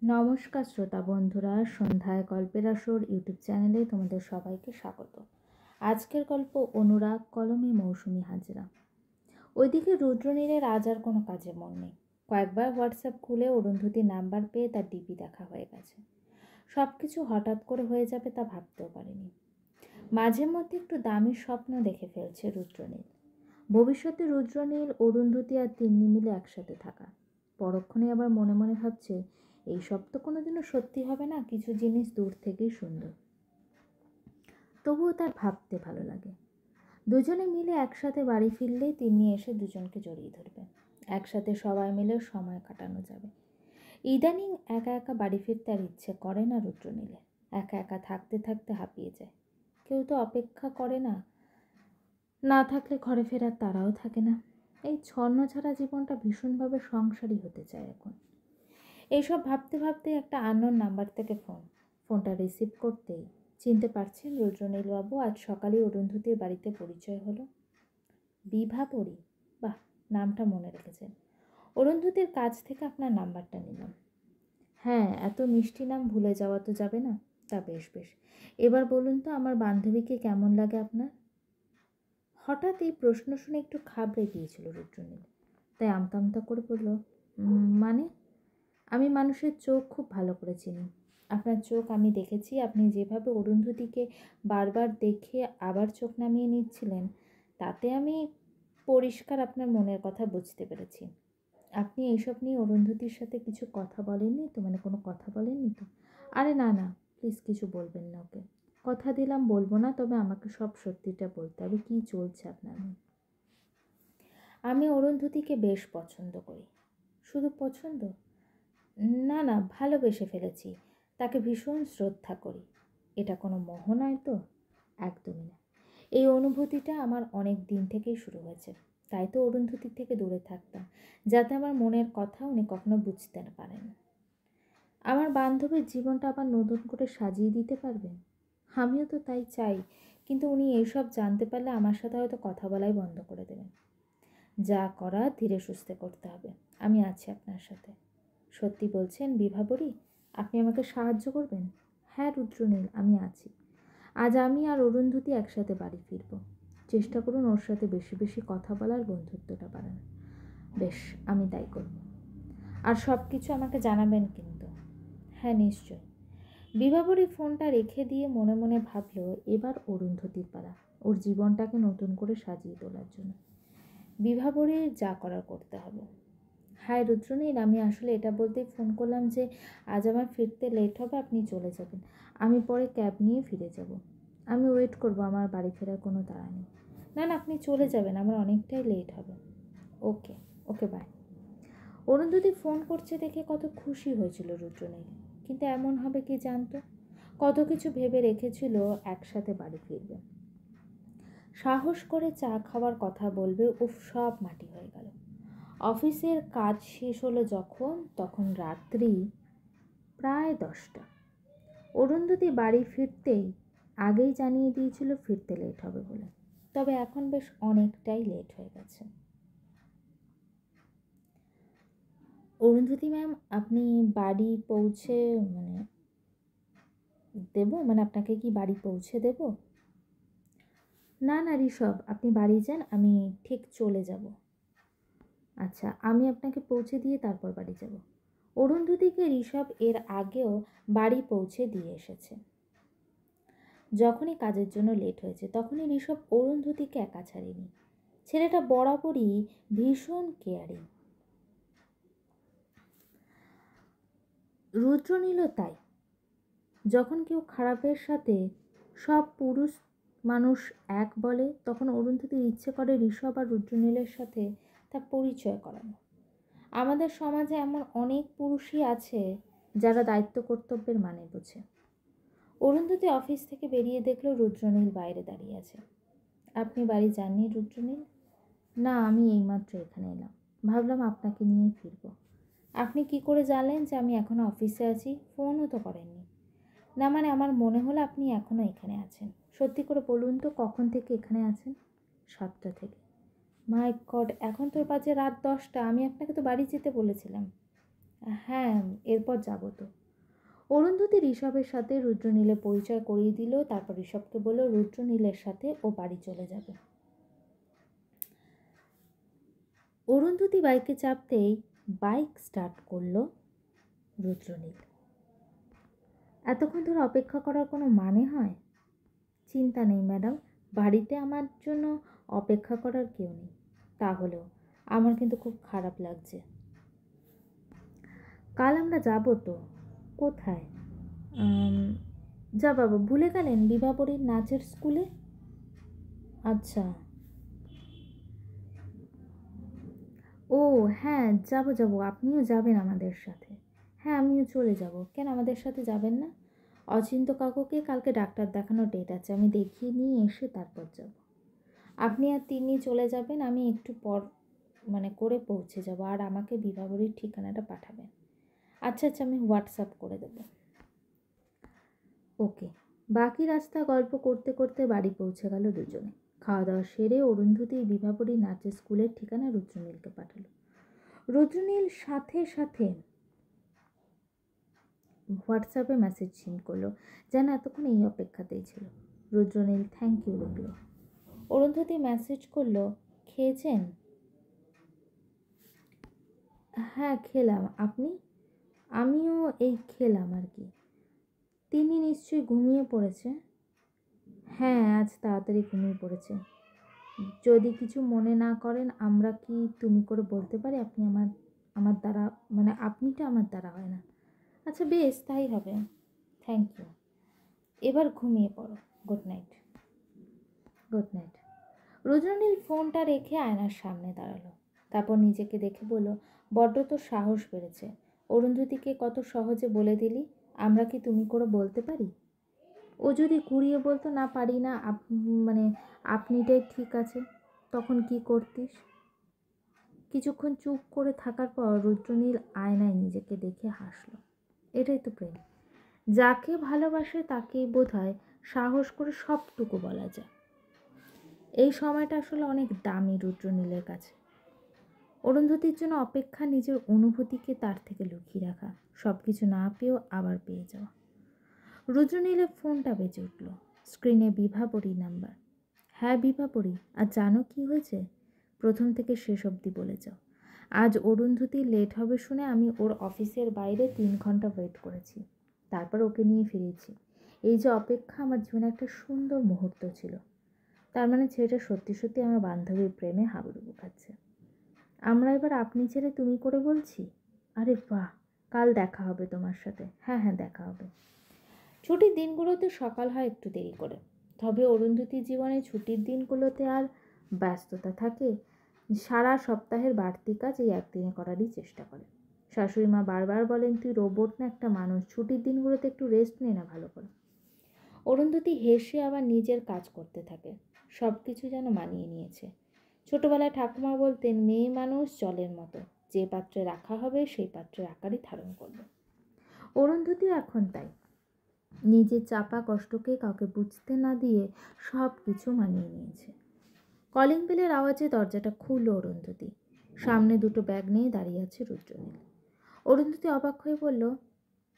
নমস্কার শ্রোতা বন্ধুরা, সন্ধ্যায় গল্পের আসর ইউটিউব চ্যানেলে তোমাদের সবাইকে স্বাগত। আজকের গল্প অনুরাগ কলমে মৌসুমি হাজরা। ওইদিকে রুদ্রনীলের আজ আর কোনো কাজে মন নেই। কয়েকবার হোয়াটসঅ্যাপ খুলে অরুন্ধতির নাম্বার পেয়ে তার ডিপি দেখা হয়ে গেছে। সব কিছু হঠাৎ করে হয়ে যাবে তা ভাবতেও পারেনি। মাঝে মধ্যে একটু দামি স্বপ্ন দেখে ফেলছে রুদ্রনীল। ভবিষ্যতে রুদ্রনীল, অরুন্ধতী আর তিন্নি মিলে একসাথে থাকা। পরক্ষণে আবার মনে মনে ভাবছে, এইসব তো কোনোদিনও সত্যি হবে না, কিছু জিনিস দূর থেকেই সুন্দর। তবুও তার ভাবতে ভালো লাগে। দুজনে মিলে একসাথে বাড়ি ফিরলেই তিন্নি এসে দুজনকে জড়িয়ে ধরবে। একসাথে সবাই মিলে সময় কাটানো যাবে। ইদানিং একা একা বাড়ি ফিরতে আর ইচ্ছে করে না রুদ্রনীলের। একা একা থাকতে থাকতে হাঁপিয়ে যায়। কেউ তো অপেক্ষা করে না, না থাকলে ঘরে ফেরার তারাও থাকে না। এই ছন্নছাড়া জীবনটা ভীষণভাবে সংসারী হতে চায় এখন। এইসব ভাবতে ভাবতে একটা আননোন নাম্বার থেকে ফোনটা রিসিভ করতেই চিনতে পারছেন রুদ্রনীলবাবু। আজ সকালে অরুন্ধতির বাড়িতে পরিচয় হলো। বিভাবরী, বাহ, নামটা মনে রেখেছেন। অরুন্ধতির কাছ থেকে আপনার নাম্বারটা নিলাম। হ্যাঁ, এত মিষ্টি নাম ভুলে যাওয়া তো যাবে না। তা বেশ বেশ, এবার বলুন তো আমার বান্ধবীকে কেমন লাগে আপনার? হঠাৎ এই প্রশ্ন শুনে একটু ঘাবড়ে গিয়েছিল রুদ্রনীল। তাই আমতা আমতা করে বলল, মানে আমি মানুষের চোখ খুব ভালো করে চিনি। আপনার চোখ আমি দেখেছি। আপনি যেভাবে অরুন্ধতিকে বারবার দেখে আবার চোখ নামিয়ে নিচ্ছিলেন, তাতে আমি পরিষ্কার আপনার মনের কথা বুঝতে পেরেছি। আপনি এইসব নিয়ে অরুন্ধতির সাথে কিছু কথা বলেননি তো? মানে কোনো কথা বলেননি তো? আরে না না, প্লিজ কিছু বলবেন না ওকে। কথা দিলাম বলবো না, তবে আমাকে সব সত্যিটা বলতে হবে। কী চলছে আপনার? আমি অরুন্ধতিকে বেশ পছন্দ করি। শুধু পছন্দ না, না, ভালোবেসে ফেলেছি। তাকে ভীষণ শ্রদ্ধা করি। এটা কোনো মোহ নয় তো? একদমই না। এই অনুভূতিটা আমার অনেক দিন থেকেই শুরু হয়েছে। তাই তো অরুন্ধতির থেকে দূরে থাকতাম, যাতে আমার মনের কথা উনি কখনো বুঝতে না পারেন। আমার বান্ধবীর জীবনটা আবার নতুন করে সাজিয়ে দিতে পারবেন। আমিও তো তাই চাই, কিন্তু উনি এইসব জানতে পারলে আমার সাথে হয়তো কথা বলাই বন্ধ করে দেবেন। যা করার ধীরে সুস্থে করতে হবে। আমি আছি আপনার সাথে। সত্যি বলছেন বিভাবরী? আপনি আমাকে সাহায্য করবেন? হ্যাঁ রুদ্রনীল, আমি আছি। আজ আমি আর অরুন্ধতী একসাথে বাড়ি ফিরব। চেষ্টা করুন ওর সাথে বেশি বেশি কথা বলার, বন্ধুত্বটা বাড়ানো। বেশ, আমি তাই করব। আর সব কিছু আমাকে জানাবেন কিন্তু। হ্যাঁ, নিশ্চয়। বিভাবরী ফোনটা রেখে দিয়ে মনে মনে ভাবল, এবার অরুন্ধতির পালা, ওর জীবনটাকে নতুন করে সাজিয়ে তোলার জন্য। বিভাবরীর যা করার করতে হবে। হাই রুদ্রনীল, আমি আসলে এটা বলতেই ফোন করলাম যে আজ আমার ফিরতে লেট হবে, আপনি চলে যাবেন। আমি পরে ক্যাব নিয়ে ফিরে যাব। আমি ওয়েট করব, আমার বাড়ি ফেরার কোনো তাড়া নেই। না না, আপনি চলে যাবেন, আমার অনেকটাই লেট হবে। ওকে, ওকে, বাই। অরুন্ধতী ফোন করছে দেখে কত খুশি হয়েছিল রুদ্রনীল, কিন্তু এমন হবে কি জানতো। কত কিছু ভেবে রেখেছিল, একসাথে বাড়ি ফিরবে, সাহস করে চা খাওয়ার কথা বলবে, উফ, সব মাটি হয়ে গেল। অফিসের কাজ শেষ হলো যখন, তখন রাত্রি প্রায় 10টা। অরুন্ধতী বাড়ি ফিরতেই আগেই জানিয়ে দিয়েছিল ফিরতে লেট হবে বলে। তবে এখন বেশ অনেকটাই লেট হয়ে গেছে। অরুন্ধতী ম্যাম, আপনি বাড়ি পৌঁছে আপনাকে কি বাড়ি পৌঁছে দেব? না না ঋষভ, আপনি বাড়ি যান, আমি ঠিক চলে যাব। আচ্ছা, আমি আপনাকে পৌঁছে দিয়ে তারপর বাড়ি যাব। অরুন্ধতীকে ঋষভ এর আগেও বাড়ি পৌঁছে দিয়ে এসেছে। যখনই কাজের জন্য লেট হয়েছে তখনই ঋষভ অরুন্ধতীকে একা ছাড়েনি। ছেলেটা বরাবরই ভীষণ কেয়ারিং। রুদ্রনীলও তাই। যখন কেউ খারাপের সাথে সব পুরুষ মানুষ এক বলে, তখন অরুন্ধতীর ইচ্ছে করে ঋষভ আর রুদ্রনীলের সাথে তার পরিচয় করানো। আমাদের সমাজে এমন অনেক পুরুষই আছে যারা দায়িত্ব কর্তব্যের মানে বোঝে। অরুন্ধতী অফিস থেকে বেরিয়ে দেখলো রুদ্রনীল বাইরে দাঁড়িয়ে আছে। আপনি বাড়ি যাননি রুদ্রনীল? না, আমি এইমাত্র এখানে এলাম। ভাবলাম আপনাকে নিয়েই ফিরব। আপনি কি করে জানলেন যে আমি এখনও অফিসে আছি? ফোনও তো করেননি। না, মানে আমার মনে হলো আপনি এখনও এখানে আছেন। সত্যি করে বলুন তো, কখন থেকে এখানে আছেন? 7টা থেকে। মাই গড, এখন তো বাজে রাত 10টা। আমি আপনাকে তো বাড়ি যেতে বলেছিলাম। হ্যাঁ, এরপর যাব তো। অরুন্ধতী ঋষভের সাথে রুদ্রনীলের পরিচয় করিয়ে দিল। তারপর ঋষভকে বলল রুদ্রনীলের সাথে ও বাড়ি চলে যাবে। অরুন্ধতী বাইকে চাপতেই বাইক স্টার্ট করলো রুদ্রনীল। এতক্ষণ ধরে অপেক্ষা করার কোনো মানে হয়? চিন্তা নেই ম্যাডাম, বাড়িতে আমার জন্য অপেক্ষা করার কেউ নেই। তাহলেও আমার কিন্তু খুব খারাপ লাগছে। কাল আমরা যাব তো। কোথায়? যা বাবা, ভুলে গেলেন বিভাবরীর নাচের স্কুলে? আচ্ছা। ও হ্যাঁ, যাব যাব, আপনিও যাবেন আমাদের সাথে? হ্যাঁ, আমিও চলে যাব। কেন আমাদের সাথে যাবেন না? অচিন্ত কাকুকে কালকে ডাক্তার দেখানোর ডেট আছে, আমি দেখিয়ে নিয়ে এসে তারপর যাব। আপনি আর তিনি চলে যাবেন, আমি একটু পর করে পৌঁছে যাব, আর আমাকে বিভাবরীর ঠিকানাটা পাঠাবেন। আচ্ছা আচ্ছা, আমি হোয়াটসঅ্যাপ করে দেব। ওকে। বাকি রাস্তা গল্প করতে করতে বাড়ি পৌঁছে গেল দুজনে। খাওয়া দাওয়া সেরে অরুন্ধতী বিভাবরী নাচের স্কুলের ঠিকানা রুদ্রনীলকে পাঠালো। রুদ্রনীল সাথে সাথে হোয়াটসঅ্যাপে মেসেজ সেন্ড করলো, যেন এতক্ষণ এই অপেক্ষাতেই ছিল। রুদ্রনীল থ্যাংক ইউ লিখল। অরুন্ধতী মেসেজ করলো, খেয়েছেন? হ্যাঁ খেলাম, আপনি? আমিও এই খেলাম আর কি। তিনি নিশ্চয়ই ঘুমিয়ে পড়েছে। হ্যাঁ, আজ তাড়াতাড়ি ঘুমিয়ে পড়েছে। যদি কিছু মনে না করেন, আমরা কি তুমি করে বলতে পারি? আপনি আমার আমার দ্বারা আপনিটা আমার দ্বারা হয় না। আচ্ছা বেশ, তাই হবে। Thank you. এবার ঘুমিয়ে পড়ো। Good night. Good night. Rudranil ফোনটা রেখে আয়নার সামনে দাঁড়ালো। তারপর নিজেকে দেখে বলল, বড্ড তো সাহস বেড়েছে। অরুন্ধতীকে কত সহজে বলে দিলি আমরা কি তুমি করে বলতে পারি। ও যদি ঘুরিয়ে বলতো না পারি না, আপনিটাই ঠিক আছে, তখন কি করতিস? কিছুক্ষণ চুপ করে থাকার পর রুদ্রনীল আয়নায় নিজেকে দেখে হাসল। এটাই তো প্রেম। যাকে ভালোবাসে তাকেই বোধহয় সাহস করে সবটুকু বলা যায়। এই সময়টা আসলে অনেক দামি রুদ্রনীলের কাছে। অরুন্ধতির জন্য অপেক্ষা, নিজের অনুভূতিকে তার থেকে লুকিয়ে রাখা, সব কিছু না পেয়েও আবার পেয়ে যাওয়া। রুদ্রনীলের ফোনটা বেজে উঠল। স্ক্রিনে বিভাবরী নাম্বার। হ্যাঁ বিভাবরী, আর জানো কি হয়েছে? প্রথম থেকে শেষ অবধি বলে যাও। আজ অরুন্ধতী লেট হবে শুনে আমি ওর অফিসের বাইরে 3 ঘন্টা ওয়েট করেছি, তারপর ওকে নিয়ে ফিরেছি। এই যে অপেক্ষা আমার জীবনে একটা সুন্দর মুহূর্ত ছিল। তার মানে ছেলেটা সত্যি সত্যি আমার বান্ধবীর প্রেমে হাবুডুবু খাচ্ছে। আমরা এবার আপনি ছেড়ে তুমি করে বলছি। আরে বাহ, কাল দেখা হবে তোমার সাথে। হ্যাঁ হ্যাঁ, দেখা হবে। ছুটির দিনগুলোতে সকাল হয় একটু দেরি করে, তবে অরুন্ধতীর জীবনে ছুটির দিনগুলোতে আর ব্যস্ততা থাকে। সারা সপ্তাহের বাড়তি কাজ এই একদিনে করারই চেষ্টা করে। শাশুড়ি মা বারবার বলেন, তুই রোবট না একটা মানুষ, ছুটির দিনগুলোতে একটু রেস্ট নে না ভালো করে। অরুন্ধতী হেসে আবার নিজের কাজ করতে থাকে। সব কিছু যেন মানিয়ে নিয়েছে। ছোটবেলায় ঠাকুমা বলতেন, মেয়ে মানুষ জলের মতো, যে পাত্রে রাখা হবে সেই পাত্রের আকারই ধারণ করবে। অরুন্ধতীও এখন তাই। নিজের চাপা কষ্টকে কাউকে বুঝতে না দিয়ে সব কিছু মানিয়ে নিয়েছে। কলিং বেলের আওয়াজে দরজাটা খুলল অরুন্ধতী। সামনে 2টো ব্যাগ নিয়ে দাঁড়িয়ে আছে রুদ্রনীল। অরুন্ধতী অবাক হয়ে বলল,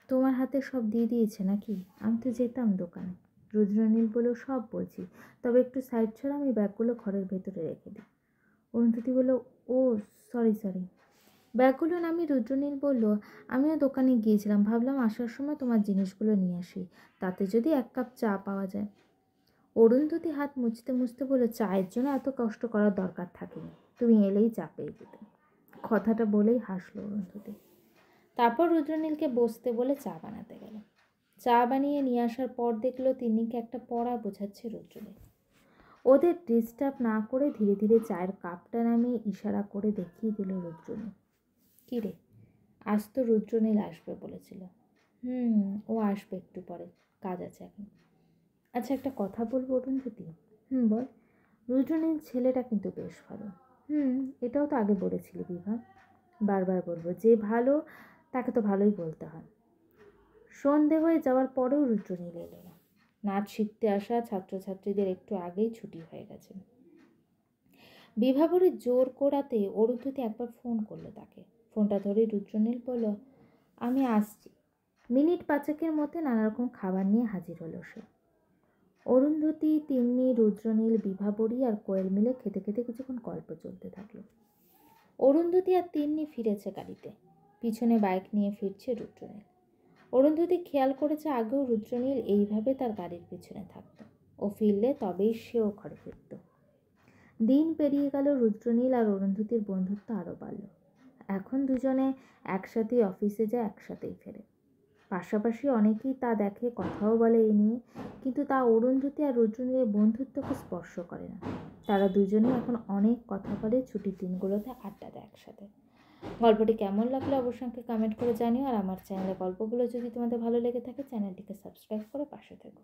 তোমার হাতে সব দিয়ে দিয়েছে নাকি? আমি তো যেতাম দোকানে। রুদ্রনীল বলল, সব বলছি, তবে একটু সাইড ছাড়া আমি ব্যাগগুলো ঘরের ভেতরে রেখে দিই। অরুন্ধতী বলল, ও সরি সরি। ব্যাগগুলো নামিয়ে রুদ্রনীল বলল, আমিও দোকানে গিয়েছিলাম, ভাবলাম আসার সময় তোমার জিনিসগুলো নিয়ে আসি, তাতে যদি 1 কাপ চা পাওয়া যায়। অরুন্ধতী হাত মুছতে মুছতে বলল, চায়ের জন্য এত কষ্ট করার দরকার থাকেনি, তুমি এলেই চা পেয়ে যেতে। কথাটা বলেই হাসলো অরুন্ধতী। তারপর রুদ্রনীলকে বসতে বলে চা বানাতে গেল। চা বানিয়ে নিয়ে আসার পর দেখলো তিন্নিকে একটা পড়া বোঝাচ্ছে রুদ্রনীল। ওদের ডিস্টার্ব না করে ধীরে ধীরে চায়ের কাপটা নামিয়ে ইশারা করে দেখিয়ে দিল রুদ্রনীল। কী রে, আজ তো রুদ্রনীল আসবে বলেছিল। ও আসবে একটু পরে, কাজ আছে এখন। আচ্ছা একটা কথা বলবো অরুন্ধতী? বল। রুদ্রনীল ছেলেটা কিন্তু বেশ ভালো। এটাও তো আগে বলেছিলি বিভা। বারবার বলবো, যে ভালো তাকে তো ভালোই বলতে হয়। সন্ধে হয়ে যাওয়ার পরেও রুদ্রনীল এলো না। নাচ শিখতে আসা ছাত্রছাত্রীদের একটু আগেই ছুটি হয়ে গেছে। বিভাবরীর জোর করাতে অরুন্ধতী একবার ফোন করলো তাকে। ফোনটা ধরে রুদ্রনীল বলল, আমি আসছি। মিনিট 5-এর মধ্যে নানারকম খাবার নিয়ে হাজির হলো সে। অরুন্ধতী, তিন্নি, রুদ্রনীল, বিভাবরী আর কোয়েল মিলে খেতে খেতে কিছুক্ষণ গল্প চলতে থাকলো। অরুন্ধতী আর তিন্নি ফিরেছে গাড়িতে, পিছনে বাইক নিয়ে ফিরছে রুদ্রনীল। অরুন্ধতী খেয়াল করেছে আগেও রুদ্রনীল এইভাবে তার গাড়ির পিছনে থাকত। ও ফিরলে তবেই সেও ঘরে ফিরত। দিন পেরিয়ে গেল, রুদ্রনীল আর অরুন্ধতীর বন্ধুত্ব আরও বাড়ল। এখন দুজনে একসাথেই অফিসে যায়, একসাথেই ফেরে। পাশাপাশি অনেকেই তা দেখে, কথাও বলে এই নিয়ে, কিন্তু তা অরুন্ধতী আর রুদ্রনীলের বন্ধুত্বকে স্পর্শ করে না। তারা দুজনে এখন অনেক কথা বলে, ছুটির দিনগুলোতে আড্ডা দেয় একসাথে। গল্পটি কেমন লাগলো অবশ্যই আমাকে কমেন্ট করে জানিও। আর আমার চ্যানেলে গল্পগুলো যদি তোমাদের ভালো লেগে থাকে, চ্যানেলটিকে সাবস্ক্রাইব করে পাশে থেকো।